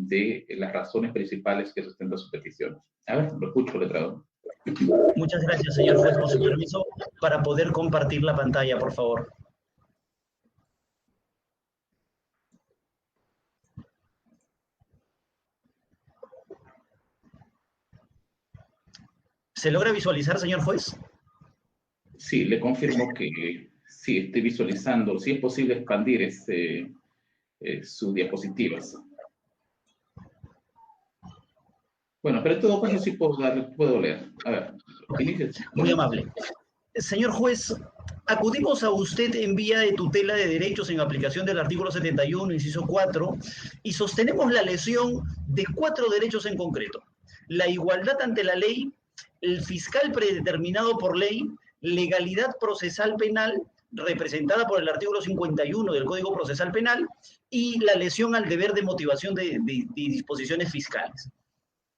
de las razones principales que sustentan su petición. A ver, lo escucho, letrado. Muchas gracias, señor juez, por su permiso para poder compartir la pantalla, por favor. ¿Se logra visualizar, señor juez? Sí, le confirmo que sí, estoy visualizando. Si es posible expandir sus diapositivas. Bueno, pero en todo caso sí puedo leer. A ver, inicia. Muy amable. Señor juez, acudimos a usted en vía de tutela de derechos en aplicación del artículo 71, inciso 4, y sostenemos la lesión de 4 derechos en concreto: la igualdad ante la ley, el fiscal predeterminado por ley, legalidad procesal penal, representada por el artículo 51 del Código Procesal Penal, y la lesión al deber de motivación de disposiciones fiscales.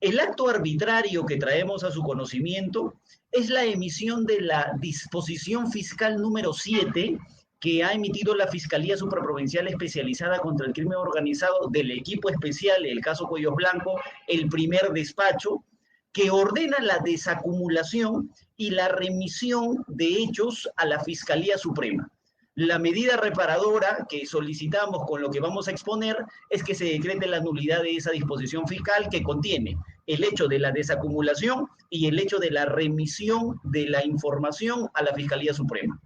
El acto arbitrario que traemos a su conocimiento es la emisión de la disposición fiscal número 7 que ha emitido la Fiscalía Supraprovincial Especializada contra el Crimen Organizado del equipo especial, el caso Cuellos Blanco, el primer despacho, que ordena la desacumulación y la remisión de hechos a la Fiscalía Suprema. La medida reparadora que solicitamos con lo que vamos a exponer es que se decrete la nulidad de esa disposición fiscal que contiene el hecho de la desacumulación y el hecho de la remisión de la información a la Fiscalía Suprema.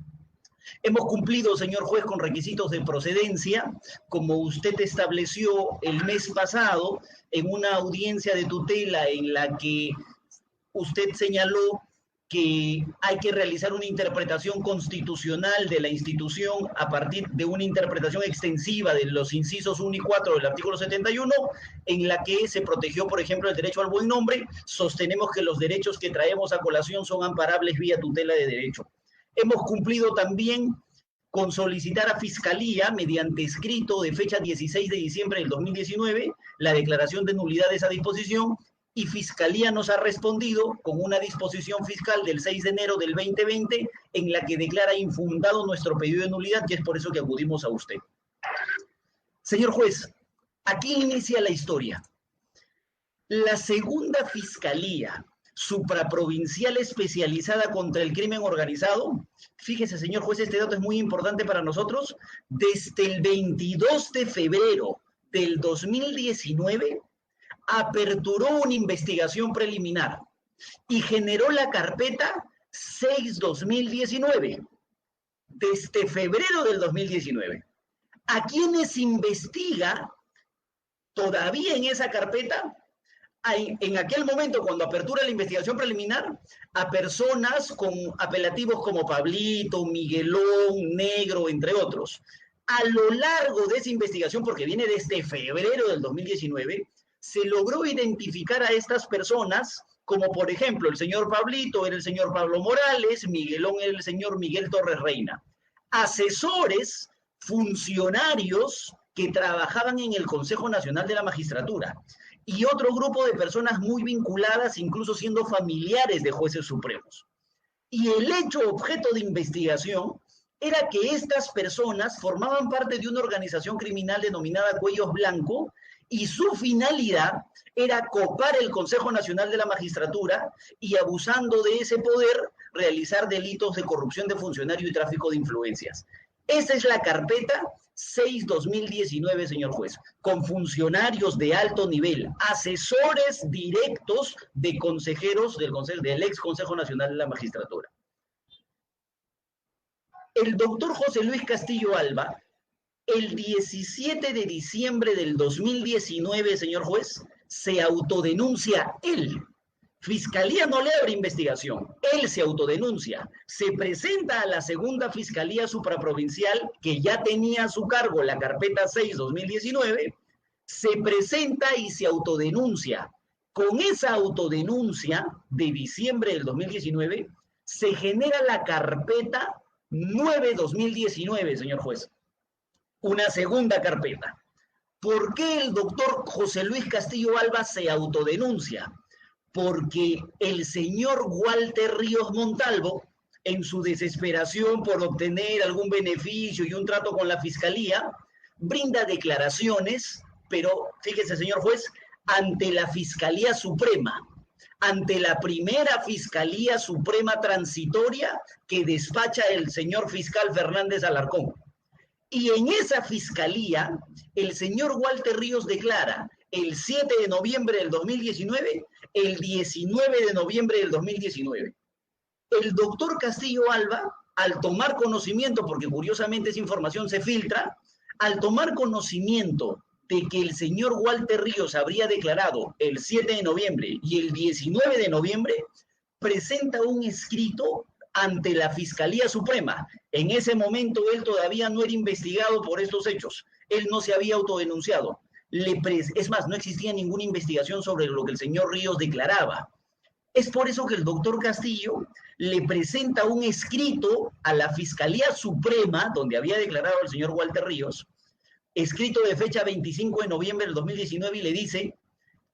Hemos cumplido, señor juez, con requisitos de procedencia, como usted estableció el mes pasado en una audiencia de tutela en la que usted señaló que hay que realizar una interpretación constitucional de la institución a partir de una interpretación extensiva de los incisos 1 y 4 del artículo 71, en la que se protegió, por ejemplo, el derecho al buen nombre. Sostenemos que los derechos que traemos a colación son amparables vía tutela de derecho. Hemos cumplido también con solicitar a Fiscalía, mediante escrito de fecha 16 de diciembre del 2019, la declaración de nulidad de esa disposición, y Fiscalía nos ha respondido con una disposición fiscal del 6 de enero del 2020 en la que declara infundado nuestro pedido de nulidad, y es por eso que acudimos a usted. Señor juez, aquí inicia la historia. La segunda Fiscalía Supraprovincial Especializada contra el Crimen Organizado, fíjese, señor juez, este dato es muy importante para nosotros, desde el 22 de febrero del 2019, aperturó una investigación preliminar y generó la carpeta 6-2019, desde febrero del 2019. ¿A quiénes investiga todavía en esa carpeta? En aquel momento, cuando apertura la investigación preliminar, a personas con apelativos como Pablito, Miguelón, Negro, entre otros. A lo largo de esa investigación, porque viene desde febrero del 2019, se logró identificar a estas personas como, por ejemplo, el señor Pablito era el señor Pablo Morales, Miguelón era el señor Miguel Torres Reina. Asesores, funcionarios que trabajaban en el Consejo Nacional de la Magistratura y otro grupo de personas muy vinculadas, incluso siendo familiares de jueces supremos. Y el hecho objeto de investigación era que estas personas formaban parte de una organización criminal denominada Cuellos Blanco, y su finalidad era copar el Consejo Nacional de la Magistratura y, abusando de ese poder, realizar delitos de corrupción de funcionario y tráfico de influencias. Esa es la carpeta 6-2019, señor juez, con funcionarios de alto nivel, asesores directos de consejeros del ex Consejo Nacional de la Magistratura. El doctor José Luis Castillo Alba, el 17 de diciembre del 2019, señor juez, se autodenuncia él. Fiscalía no le abre investigación, él se autodenuncia, se presenta a la segunda Fiscalía Supraprovincial, que ya tenía a su cargo la carpeta 6-2019, se presenta y se autodenuncia. Con esa autodenuncia de diciembre del 2019, se genera la carpeta 9-2019, señor juez. Una segunda carpeta. ¿Por qué el doctor José Luis Castillo Alba se autodenuncia? Porque el señor Walter Ríos Montalvo, en su desesperación por obtener algún beneficio y un trato con la Fiscalía, brinda declaraciones pero fíjese, señor juez, ante la Fiscalía Suprema, ante la primera Fiscalía Suprema transitoria que despacha el señor fiscal Fernández Alarcón. Y en esa fiscalía, el señor Walter Ríos declara el 7 de noviembre del 2019, el 19 de noviembre del 2019. El doctor Castillo Alba, al tomar conocimiento, porque curiosamente esa información se filtra, al tomar conocimiento de que el señor Walter Ríos habría declarado el 7 de noviembre y el 19 de noviembre, presenta un escrito ante la Fiscalía Suprema. En ese momento él todavía no era investigado por estos hechos. Él no se había autodenunciado. Es más, no existía ninguna investigación sobre lo que el señor Ríos declaraba. Es por eso que el doctor Castillo le presenta un escrito a la Fiscalía Suprema, donde había declarado el señor Walter Ríos, escrito de fecha 25 de noviembre del 2019, y le dice: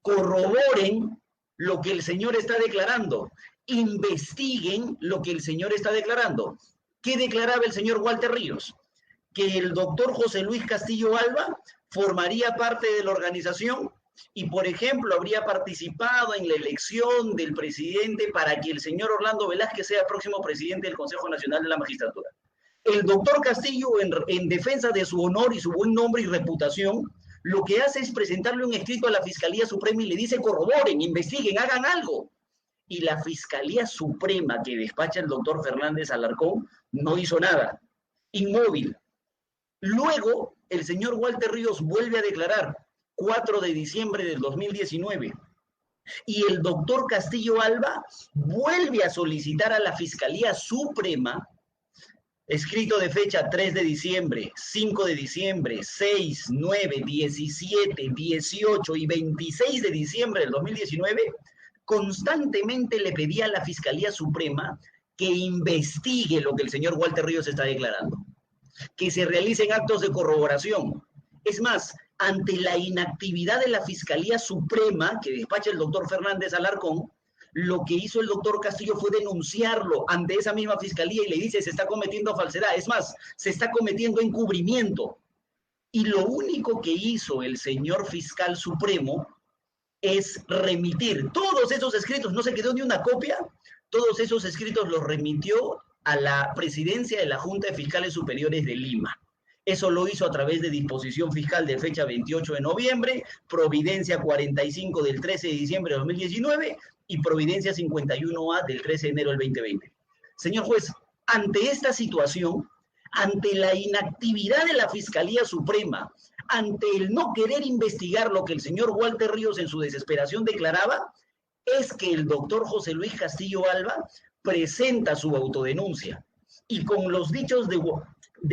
corroboren lo que el señor está declarando, investiguen lo que el señor está declarando. ¿Qué declaraba el señor Walter Ríos? Que el doctor José Luis Castillo Alba formaría parte de la organización y, por ejemplo, habría participado en la elección del presidente para que el señor Orlando Velázquez sea próximo presidente del Consejo Nacional de la Magistratura. El doctor Castillo, en defensa de su honor y su buen nombre y reputación, lo que hace es presentarle un escrito a la Fiscalía Suprema y le dice: corroboren, investiguen, hagan algo. Y la Fiscalía Suprema que despacha el doctor Fernández Alarcón no hizo nada, inmóvil. Luego, el señor Walter Ríos vuelve a declarar, 4 de diciembre del 2019, y el doctor Castillo Alba vuelve a solicitar a la Fiscalía Suprema, escrito de fecha 3 de diciembre, 5 de diciembre, 6, 9, 17, 18 y 26 de diciembre del 2019, constantemente le pedía a la Fiscalía Suprema que investigue lo que el señor Walter Ríos está declarando, que se realicen actos de corroboración. Es más, ante la inactividad de la Fiscalía Suprema que despacha el doctor Fernández Alarcón, lo que hizo el doctor Castillo fue denunciarlo ante esa misma Fiscalía y le dice: se está cometiendo falsedad, es más, se está cometiendo encubrimiento. Y lo único que hizo el señor fiscal supremo es remitir todos esos escritos, no se quedó ni una copia, todos esos escritos los remitió a la presidencia de la Junta de Fiscales Superiores de Lima. Eso lo hizo a través de disposición fiscal de fecha 28 de noviembre, providencia 45 del 13 de diciembre de 2019 y providencia 51A del 13 de enero del 2020. Señor juez, ante esta situación, ante la inactividad de la Fiscalía Suprema, ante el no querer investigar lo que el señor Walter Ríos en su desesperación declaraba, es que el doctor José Luis Castillo Alba presenta su autodenuncia. Y con los dichos de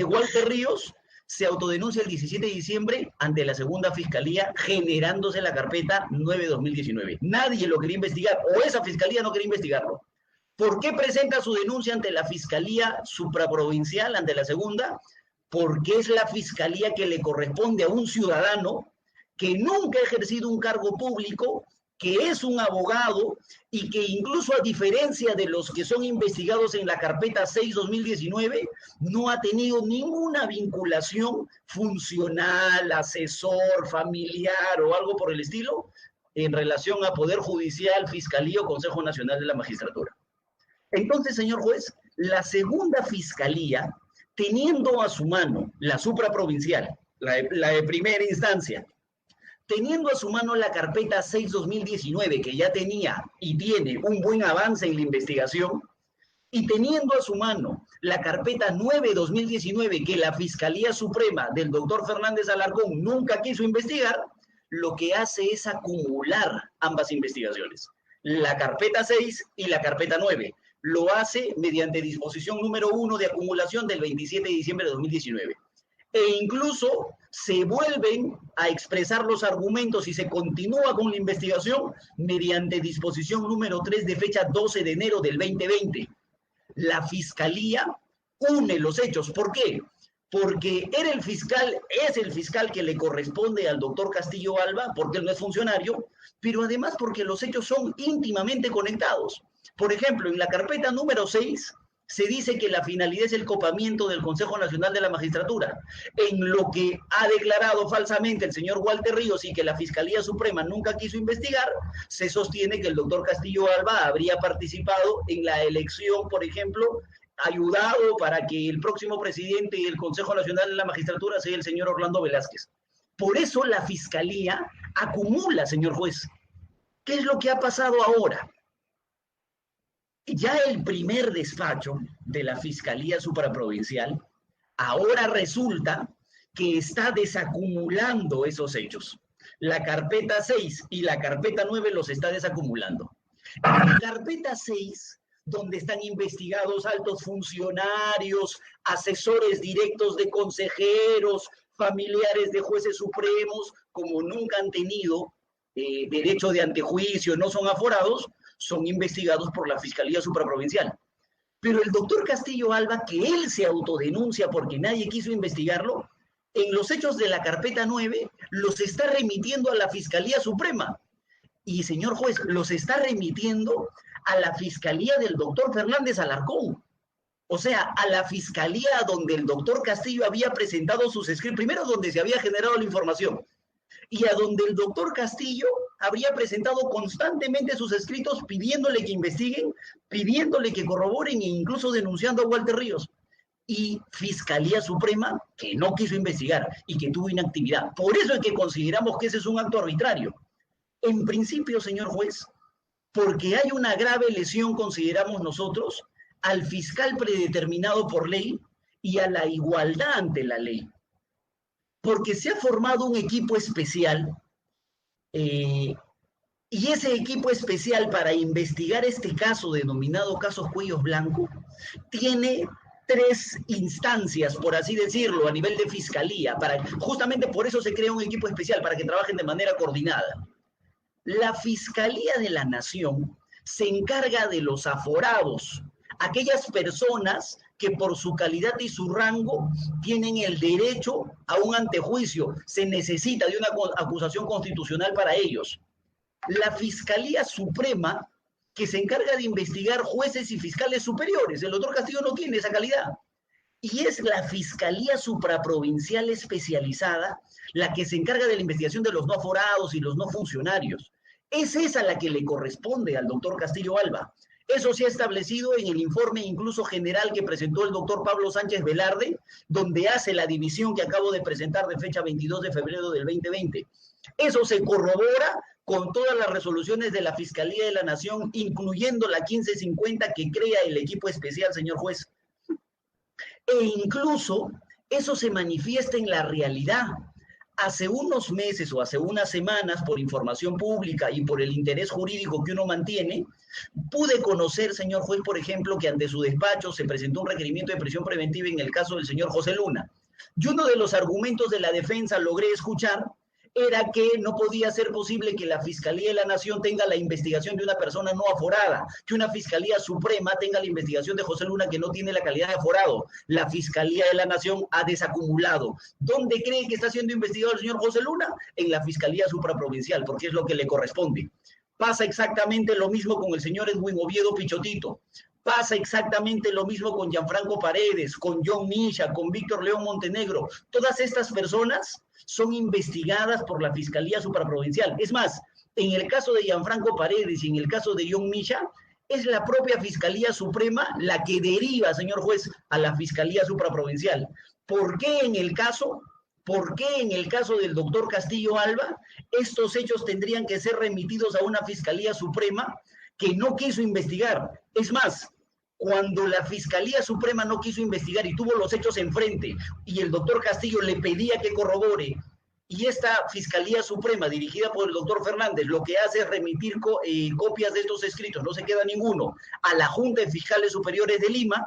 Walter Ríos, se autodenuncia el 17 de diciembre ante la segunda fiscalía, generándose la carpeta 9-2019. Nadie lo quería investigar, o esa fiscalía no quería investigarlo. ¿Por qué presenta su denuncia ante la Fiscalía Supraprovincial, ante la segunda? Porque es la fiscalía que le corresponde a un ciudadano que nunca ha ejercido un cargo público, que es un abogado y que incluso a diferencia de los que son investigados en la carpeta 6-2019, no ha tenido ninguna vinculación funcional, asesor, familiar o algo por el estilo en relación a Poder Judicial, Fiscalía o Consejo Nacional de la Magistratura. Entonces, señor juez, la segunda fiscalía, teniendo a su mano la supraprovincial, la de primera instancia, teniendo a su mano la carpeta 6-2019, que ya tenía y tiene un buen avance en la investigación, y teniendo a su mano la carpeta 9-2019, que la Fiscalía Suprema del doctor Fernández Alarcón nunca quiso investigar, lo que hace es acumular ambas investigaciones, la carpeta 6 y la carpeta 9. Lo hace mediante disposición número 1 de acumulación del 27 de diciembre de 2019. E incluso se vuelven a expresar los argumentos y se continúa con la investigación mediante disposición número 3 de fecha 12 de enero del 2020. La Fiscalía une los hechos. ¿Por qué? Porque es el fiscal que le corresponde al doctor Castillo Alba, porque él no es funcionario, pero además porque los hechos son íntimamente conectados. Por ejemplo, en la carpeta número 6 se dice que la finalidad es el copamiento del Consejo Nacional de la Magistratura, en lo que ha declarado falsamente el señor Walter Ríos y que la Fiscalía Suprema nunca quiso investigar, se sostiene que el doctor Castillo Alba habría participado en la elección, por ejemplo, ayudado para que el próximo presidente del Consejo Nacional de la Magistratura sea el señor Orlando Velázquez. Por eso la Fiscalía acumula, señor juez. ¿Qué es lo que ha pasado ahora? Ya el primer despacho de la Fiscalía Supraprovincial ahora resulta que está desacumulando esos hechos. La carpeta 6 y la carpeta 9 los está desacumulando. En la carpeta 6, donde están investigados altos funcionarios, asesores directos de consejeros, familiares de jueces supremos, como nunca han tenido derecho de antejuicio, no son aforados, son investigados por la Fiscalía Supraprovincial. Pero el doctor Castillo Alba, que él se autodenuncia porque nadie quiso investigarlo, en los hechos de la carpeta 9 los está remitiendo a la Fiscalía Suprema. Y, señor juez, los está remitiendo a la Fiscalía del doctor Fernández Alarcón. O sea, a la Fiscalía donde el doctor Castillo había presentado sus escritos, primero donde se había generado la información, y a donde el doctor Castillo habría presentado constantemente sus escritos pidiéndole que investiguen, pidiéndole que corroboren e incluso denunciando a Walter Ríos. Y Fiscalía Suprema que no quiso investigar y que tuvo inactividad. Por eso es que consideramos que ese es un acto arbitrario. En principio, señor juez, porque hay una grave lesión, consideramos nosotros, al fiscal predeterminado por ley y a la igualdad ante la ley. Porque se ha formado un equipo especial y ese equipo especial para investigar este caso denominado caso Cuellos Blanco tiene 3 instancias, por así decirlo, a nivel de fiscalía. Justamente por eso se crea un equipo especial, para que trabajen de manera coordinada. La Fiscalía de la Nación se encarga de los aforados, aquellas personas que por su calidad y su rango tienen el derecho a un antejuicio. Se necesita de una acusación constitucional para ellos. La Fiscalía Suprema, que se encarga de investigar jueces y fiscales superiores. El doctor Castillo no tiene esa calidad. Y es la Fiscalía Supraprovincial especializada la que se encarga de la investigación de los no aforados y los no funcionarios. Es esa la que le corresponde al doctor Castillo Alba. Eso se ha establecido en el informe incluso general que presentó el doctor Pablo Sánchez Velarde, donde hace la división que acabo de presentar de fecha 22 de febrero del 2020. Eso se corrobora con todas las resoluciones de la Fiscalía de la Nación, incluyendo la 1550 que crea el equipo especial, señor juez. E incluso eso se manifiesta en la realidad. Hace unos meses o hace unas semanas, por información pública y por el interés jurídico que uno mantiene, pude conocer, señor juez, por ejemplo, que ante su despacho se presentó un requerimiento de prisión preventiva en el caso del señor José Luna. Y uno de los argumentos de la defensa logré escuchar era que no podía ser posible que la Fiscalía de la Nación tenga la investigación de una persona no aforada, que una Fiscalía Suprema tenga la investigación de José Luna que no tiene la calidad de aforado. La Fiscalía de la Nación ha desacumulado. ¿Dónde cree que está siendo investigado el señor José Luna? En la Fiscalía Supraprovincial, porque es lo que le corresponde. Pasa exactamente lo mismo con el señor Edwin Oviedo Pichotito. Pasa exactamente lo mismo con Gianfranco Paredes, con John Misha, con Víctor León Montenegro. Todas estas personas son investigadas por la Fiscalía Supraprovincial. Es más, en el caso de Gianfranco Paredes y en el caso de John Misha, es la propia Fiscalía Suprema la que deriva, señor juez, a la Fiscalía Supraprovincial. ¿Por qué en el caso del doctor Castillo Alba estos hechos tendrían que ser remitidos a una Fiscalía Suprema que no quiso investigar? Es más, cuando la Fiscalía Suprema no quiso investigar y tuvo los hechos enfrente y el doctor Castillo le pedía que corrobore, y esta Fiscalía Suprema dirigida por el doctor Fernández lo que hace es remitir copias de estos escritos, no se queda ninguno, a la Junta de Fiscales Superiores de Lima,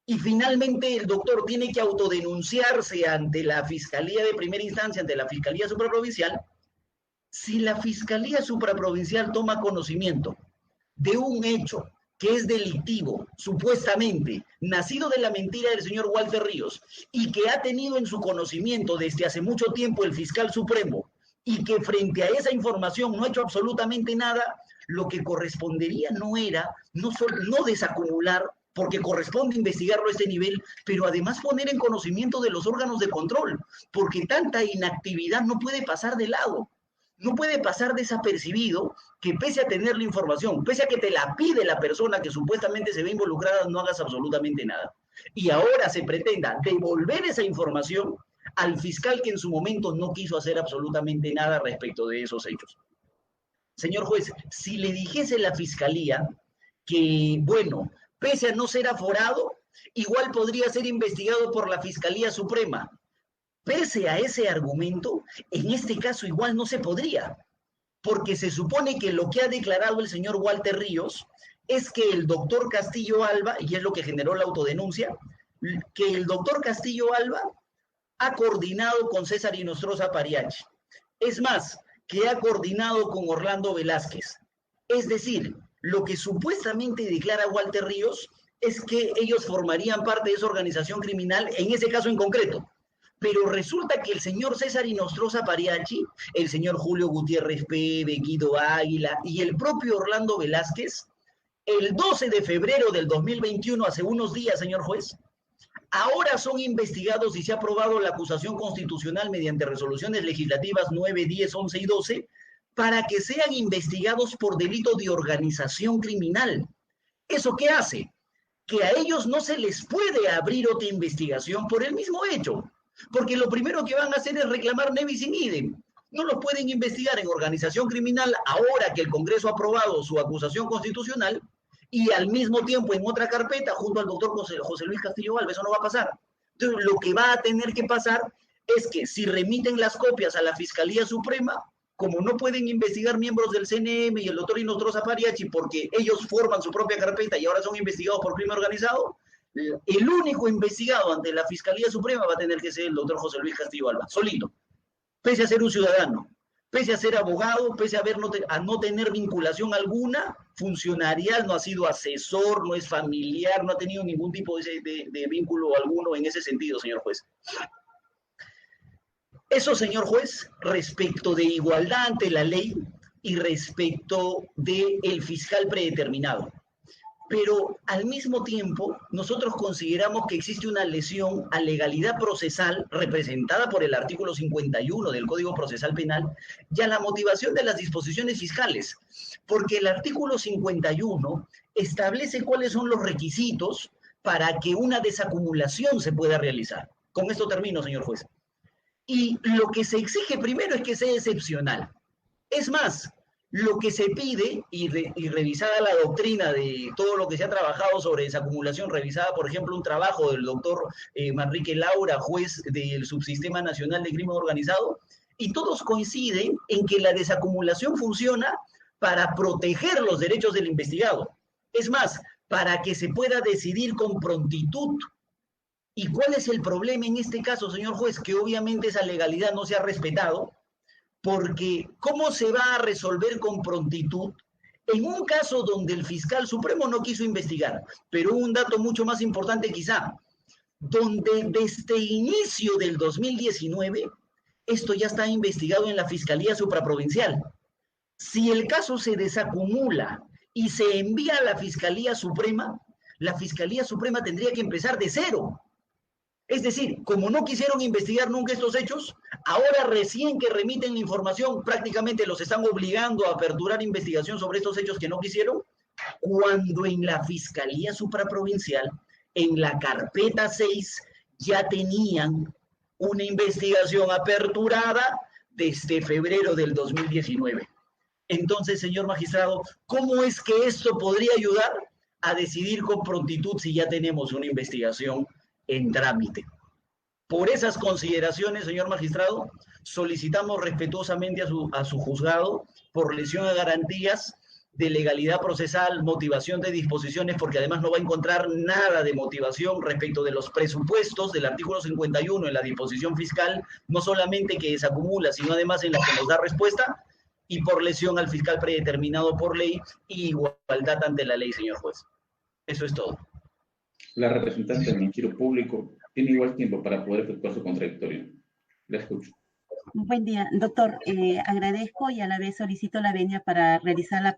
y finalmente el doctor tiene que autodenunciarse ante la Fiscalía de primera instancia, ante la Fiscalía Supraprovincial. Si la Fiscalía Supraprovincial toma conocimiento de un hecho que es delictivo, supuestamente, nacido de la mentira del señor Walter Ríos, y que ha tenido en su conocimiento desde hace mucho tiempo el fiscal supremo, y que frente a esa información no ha hecho absolutamente nada, lo que correspondería no era no desacumular porque corresponde investigarlo a este nivel, pero además poner en conocimiento de los órganos de control, porque tanta inactividad no puede pasar de lado. No puede pasar desapercibido que pese a tener la información, pese a que te la pide la persona que supuestamente se ve involucrada, no hagas absolutamente nada. Y ahora se pretenda devolver esa información al fiscal que en su momento no quiso hacer absolutamente nada respecto de esos hechos. Señor juez, si le dijese la fiscalía que, bueno, pese a no ser aforado, igual podría ser investigado por la Fiscalía Suprema. Pese a ese argumento, en este caso igual no se podría, porque se supone que lo que ha declarado el señor Walter Ríos es que el doctor Castillo Alba, y es lo que generó la autodenuncia, que el doctor Castillo Alba ha coordinado con César Inostroza Pariachi. Es más, que ha coordinado con Orlando Velázquez. Es decir, lo que supuestamente declara Walter Ríos es que ellos formarían parte de esa organización criminal, en ese caso en concreto. Pero resulta que el señor César Inostroza Pariachi, el señor Julio Gutiérrez Pebe, Guido Águila y el propio Orlando Velázquez, el 12 de febrero del 2021, hace unos días, señor juez, ahora son investigados y se ha aprobado la acusación constitucional mediante resoluciones legislativas 9, 10, 11 y 12 para que sean investigados por delito de organización criminal. ¿Eso qué hace? Que a ellos no se les puede abrir otra investigación por el mismo hecho. Porque lo primero que van a hacer es reclamar nebis in idem. No los pueden investigar en organización criminal ahora que el Congreso ha aprobado su acusación constitucional y al mismo tiempo en otra carpeta junto al doctor José Luis Castillo Alba. Eso no va a pasar. Entonces, lo que va a tener que pasar es que si remiten las copias a la Fiscalía Suprema, como no pueden investigar miembros del CNM y el doctor Inostroza Pariachi porque ellos forman su propia carpeta y ahora son investigados por crimen organizado, el único investigado ante la Fiscalía Suprema va a tener que ser el doctor José Luis Castillo Alba, solito, pese a ser un ciudadano, pese a ser abogado, pese a no tener vinculación alguna funcionarial, no ha sido asesor, no es familiar, no ha tenido ningún tipo de vínculo alguno en ese sentido, señor juez. Eso, señor juez, respecto de igualdad ante la ley y respecto del fiscal predeterminado. Pero al mismo tiempo, nosotros consideramos que existe una lesión a legalidad procesal representada por el artículo 51 del Código Procesal Penal y a la motivación de las disposiciones fiscales, porque el artículo 51 establece cuáles son los requisitos para que una desacumulación se pueda realizar. Con esto termino, señor juez. Y lo que se exige primero es que sea excepcional. Es más, lo que se pide, y revisada la doctrina de todo lo que se ha trabajado sobre desacumulación, revisada, por ejemplo, un trabajo del doctor Manrique Laura, juez del Subsistema Nacional de Crimen Organizado, y todos coinciden en que la desacumulación funciona para proteger los derechos del investigado. Es más, para que se pueda decidir con prontitud. ¿Y cuál es el problema en este caso, señor juez? Que obviamente esa legalidad no se ha respetado, porque ¿cómo se va a resolver con prontitud en un caso donde el fiscal supremo no quiso investigar? Pero un dato mucho más importante quizá, donde desde inicio del 2019 esto ya está investigado en la Fiscalía Supraprovincial. Si el caso se desacumula y se envía a la Fiscalía Suprema tendría que empezar de cero. Es decir, como no quisieron investigar nunca estos hechos, ahora recién que remiten la información, prácticamente los están obligando a aperturar investigación sobre estos hechos que no quisieron, cuando en la Fiscalía Supraprovincial, en la carpeta 6, ya tenían una investigación aperturada desde febrero del 2019. Entonces, señor magistrado, ¿cómo es que esto podría ayudar a decidir con prontitud si ya tenemos una investigación en trámite? Por esas consideraciones, señor magistrado, solicitamos respetuosamente a su juzgado por lesión a garantías de legalidad procesal, motivación de disposiciones, porque además no va a encontrar nada de motivación respecto de los presupuestos del artículo 51 en la disposición fiscal, no solamente que desacumula, sino además en la que nos da respuesta, y por lesión al fiscal predeterminado por ley y igualdad ante la ley, señor juez. Eso es todo. La representante del Ministerio Público tiene igual tiempo para poder efectuar su contradictorio. La escucho. Buen día, doctor. Agradezco y a la vez solicito la venia para realizar la